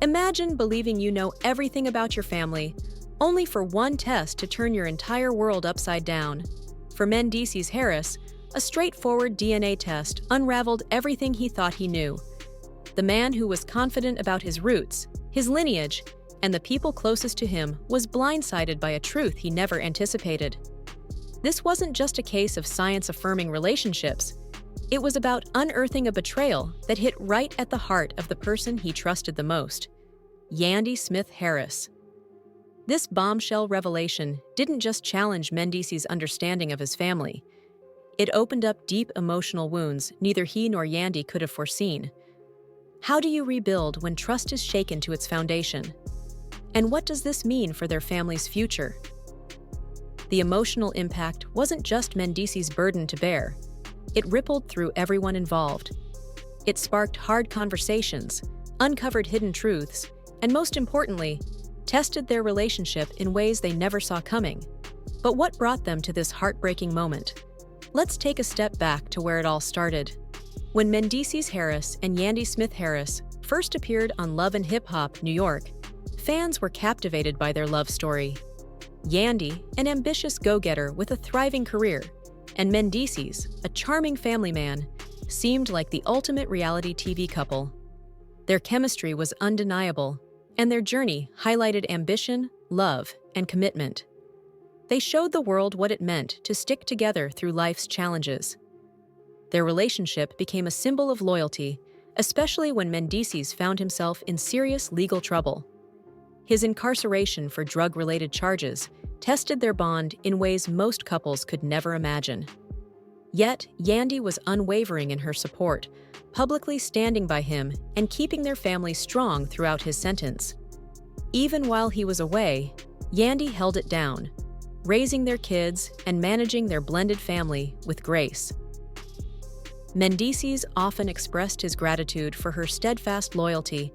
Imagine believing you know everything about your family, only for one test to turn your entire world upside down. For Mendeecees Harris, a straightforward DNA test unraveled everything he thought he knew. The man who was confident about his roots, his lineage, and the people closest to him was blindsided by a truth he never anticipated. This wasn't just a case of science-affirming relationships. It was about unearthing a betrayal that hit right at the heart of the person he trusted the most, Yandy Smith Harris. This bombshell revelation didn't just challenge Mendeecees' understanding of his family. It opened up deep emotional wounds neither he nor Yandy could have foreseen. How do you rebuild when trust is shaken to its foundation? And what does this mean for their family's future? The emotional impact wasn't just Mendeecees' burden to bear. It rippled through everyone involved. It sparked hard conversations, uncovered hidden truths, and most importantly, tested their relationship in ways they never saw coming. But what brought them to this heartbreaking moment? Let's take a step back to where it all started. When Mendeecees Harris and Yandy Smith Harris first appeared on Love and Hip Hop New York, fans were captivated by their love story. Yandy, an ambitious go-getter with a thriving career, and Mendeecees, a charming family man, seemed like the ultimate reality TV couple. Their chemistry was undeniable, and their journey highlighted ambition, love, and commitment. They showed the world what it meant to stick together through life's challenges. Their relationship became a symbol of loyalty, especially when Mendeecees found himself in serious legal trouble. His incarceration for drug-related charges tested their bond in ways most couples could never imagine. Yet, Yandy was unwavering in her support, publicly standing by him and keeping their family strong throughout his sentence. Even while he was away, Yandy held it down, raising their kids and managing their blended family with grace. Mendeecees often expressed his gratitude for her steadfast loyalty,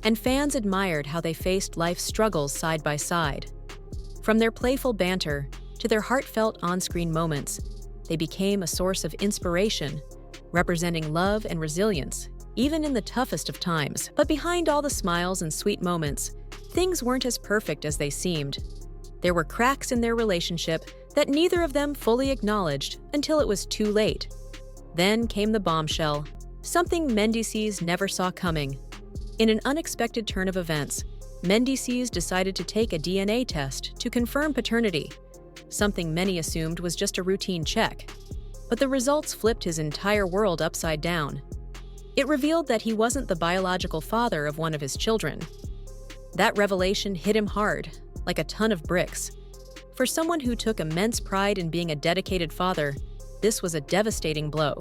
and fans admired how they faced life's struggles side by side. From their playful banter to their heartfelt on-screen moments, they became a source of inspiration, representing love and resilience, even in the toughest of times. But behind all the smiles and sweet moments, things weren't as perfect as they seemed. There were cracks in their relationship that neither of them fully acknowledged until it was too late. Then came the bombshell, something Mendeecees never saw coming. In an unexpected turn of events, Mendeecees decided to take a DNA test to confirm paternity, something many assumed was just a routine check. But the results flipped his entire world upside down. It revealed that he wasn't the biological father of one of his children. That revelation hit him hard, like a ton of bricks. For someone who took immense pride in being a dedicated father, this was a devastating blow.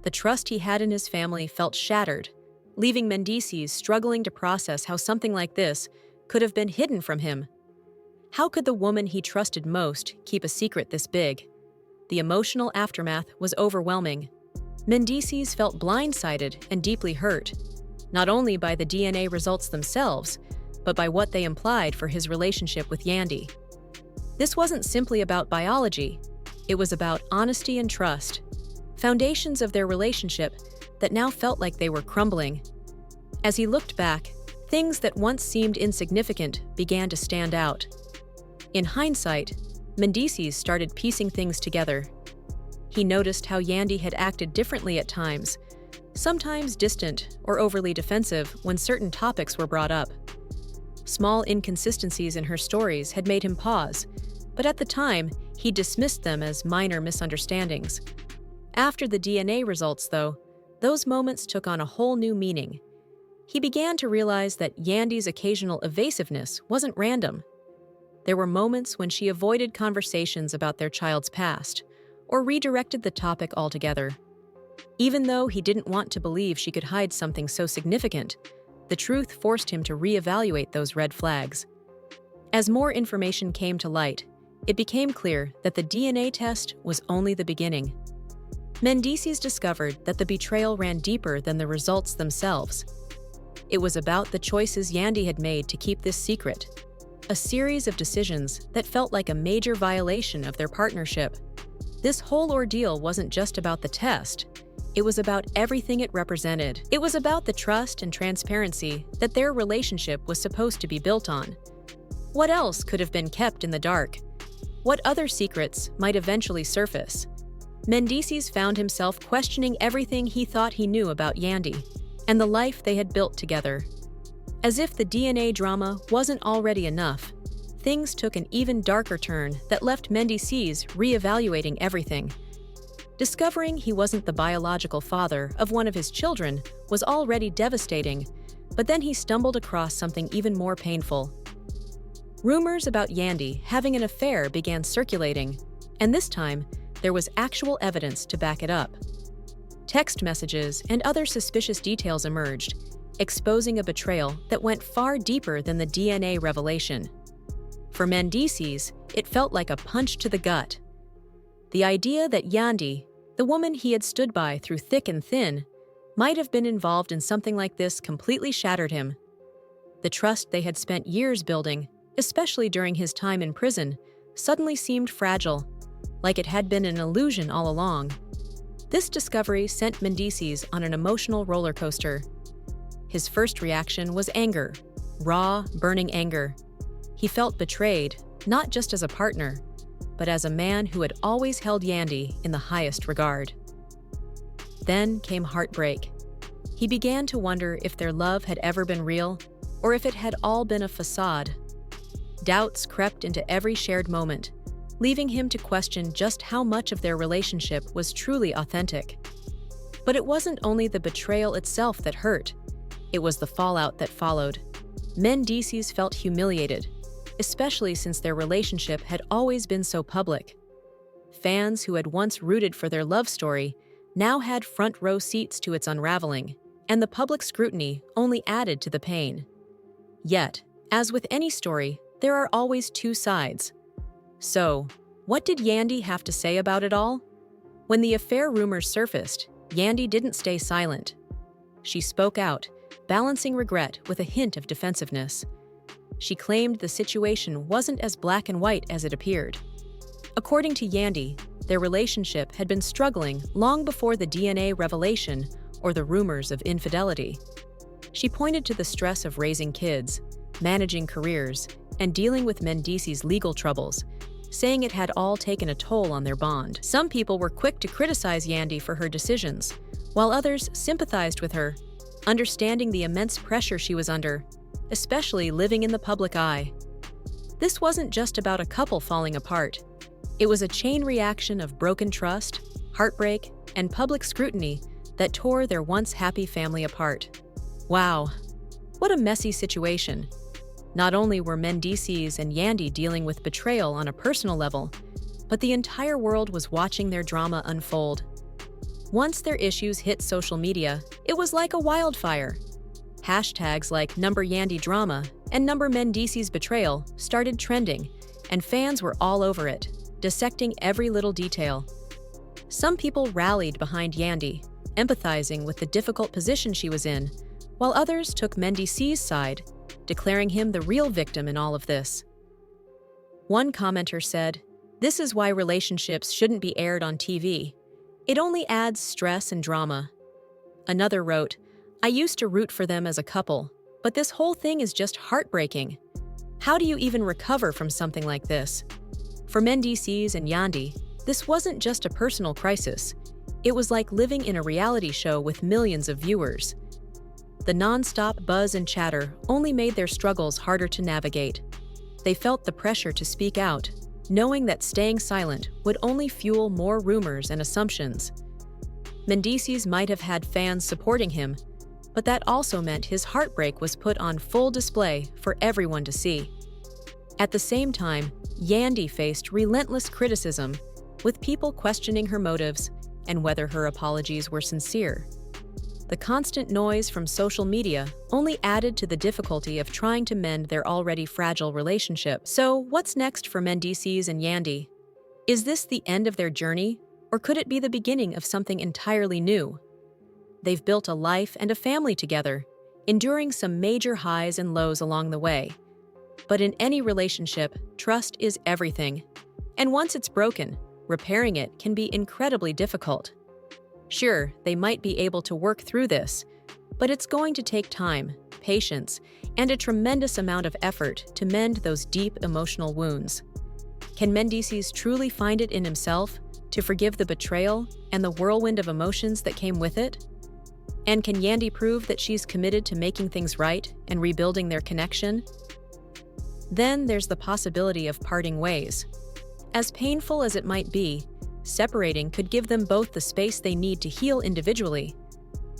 The trust he had in his family felt shattered, leaving Mendeecees struggling to process how something like this could have been hidden from him. How could the woman he trusted most keep a secret this big? The emotional aftermath was overwhelming. Mendeecees felt blindsided and deeply hurt, not only by the DNA results themselves, but by what they implied for his relationship with Yandy. This wasn't simply about biology, it was about honesty and trust, foundations of their relationship that now felt like they were crumbling. As he looked back, things that once seemed insignificant began to stand out. In hindsight, Mendeecees started piecing things together. He noticed how Yandy had acted differently at times, sometimes distant or overly defensive when certain topics were brought up. Small inconsistencies in her stories had made him pause, but at the time, he dismissed them as minor misunderstandings. After the DNA results, though, those moments took on a whole new meaning. He began to realize that Yandy's occasional evasiveness wasn't random. There were moments when she avoided conversations about their child's past, or redirected the topic altogether. Even though he didn't want to believe she could hide something so significant, the truth forced him to reevaluate those red flags. As more information came to light, it became clear that the DNA test was only the beginning. Mendeecees discovered that the betrayal ran deeper than the results themselves. It was about the choices Yandy had made to keep this secret, a series of decisions that felt like a major violation of their partnership. This whole ordeal wasn't just about the test, It was about everything it represented. It was about the trust and transparency that their relationship was supposed to be built on. What else could have been kept in the dark? What other secrets might eventually surface? Mendeecees found himself questioning everything he thought he knew about Yandy and the life they had built together. As if the DNA drama wasn't already enough, things took an even darker turn that left Mendeecees reevaluating everything. Discovering he wasn't the biological father of one of his children was already devastating, but then he stumbled across something even more painful. Rumors about Yandy having an affair began circulating, and this time, there was actual evidence to back it up. Text messages and other suspicious details emerged, exposing a betrayal that went far deeper than the DNA revelation. For Mendeecees, it felt like a punch to the gut. The idea that Yandy, the woman he had stood by through thick and thin, might have been involved in something like this completely shattered him. The trust they had spent years building, especially during his time in prison, suddenly seemed fragile, like it had been an illusion all along. This discovery sent Mendeecees on an emotional roller coaster. His first reaction was anger, raw, burning anger. He felt betrayed, not just as a partner, but as a man who had always held Yandy in the highest regard. Then came heartbreak. He began to wonder if their love had ever been real, or if it had all been a facade. Doubts crept into every shared moment, leaving him to question just how much of their relationship was truly authentic. But it wasn't only the betrayal itself that hurt, it was the fallout that followed. Mendeecees felt humiliated, especially since their relationship had always been so public. Fans who had once rooted for their love story now had front row seats to its unraveling, and the public scrutiny only added to the pain. Yet, as with any story, there are always two sides. So, what did Yandy have to say about it all? When the affair rumors surfaced, Yandy didn't stay silent. She spoke out, balancing regret with a hint of defensiveness. She claimed the situation wasn't as black and white as it appeared. According to Yandy, their relationship had been struggling long before the DNA revelation or the rumors of infidelity. She pointed to the stress of raising kids, managing careers, and dealing with Mendeecees' legal troubles, saying it had all taken a toll on their bond. Some people were quick to criticize Yandy for her decisions, while others sympathized with her, understanding the immense pressure she was under, especially living in the public eye. This wasn't just about a couple falling apart. It was a chain reaction of broken trust, heartbreak, and public scrutiny that tore their once happy family apart. Wow, what a messy situation. Not only were Mendeecees and Yandy dealing with betrayal on a personal level, but the entire world was watching their drama unfold. Once their issues hit social media, it was like a wildfire. Hashtags like #YandyDrama and #Mendeecees betrayal started trending, and fans were all over it, dissecting every little detail. Some people rallied behind Yandy, empathizing with the difficult position she was in, while others took Mendeecees' side, declaring him the real victim in all of this. One commenter said, "This is why relationships shouldn't be aired on TV. It only adds stress and drama." Another wrote, "I used to root for them as a couple, but this whole thing is just heartbreaking. How do you even recover from something like this?" For Mendeecees and Yandy, this wasn't just a personal crisis. It was like living in a reality show with millions of viewers. The non-stop buzz and chatter only made their struggles harder to navigate. They felt the pressure to speak out, knowing that staying silent would only fuel more rumors and assumptions. Mendeecees might have had fans supporting him, but that also meant his heartbreak was put on full display for everyone to see. At the same time, Yandy faced relentless criticism, with people questioning her motives and whether her apologies were sincere. The constant noise from social media only added to the difficulty of trying to mend their already fragile relationship. So, what's next for Mendeecees and Yandy? Is this the end of their journey, or could it be the beginning of something entirely new? They've built a life and a family together, enduring some major highs and lows along the way. But in any relationship, trust is everything. And once it's broken, repairing it can be incredibly difficult. Sure, they might be able to work through this, but it's going to take time, patience, and a tremendous amount of effort to mend those deep emotional wounds. Can Mendeecees truly find it in himself to forgive the betrayal and the whirlwind of emotions that came with it? And can Yandy prove that she's committed to making things right and rebuilding their connection? Then there's the possibility of parting ways. As painful as it might be, separating could give them both the space they need to heal individually.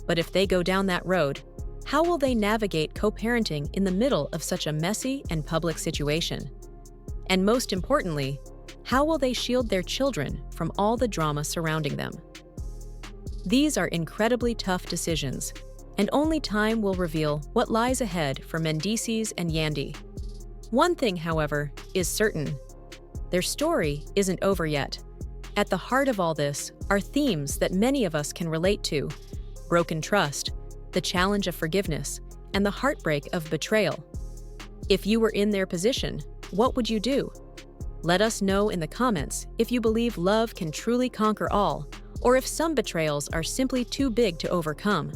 But if they go down that road, how will they navigate co-parenting in the middle of such a messy and public situation? And most importantly, how will they shield their children from all the drama surrounding them? These are incredibly tough decisions, and only time will reveal what lies ahead for Mendeecees and Yandy. One thing, however, is certain. Their story isn't over yet. At the heart of all this are themes that many of us can relate to: broken trust, the challenge of forgiveness, and the heartbreak of betrayal. If you were in their position, what would you do? Let us know in the comments if you believe love can truly conquer all, or if some betrayals are simply too big to overcome.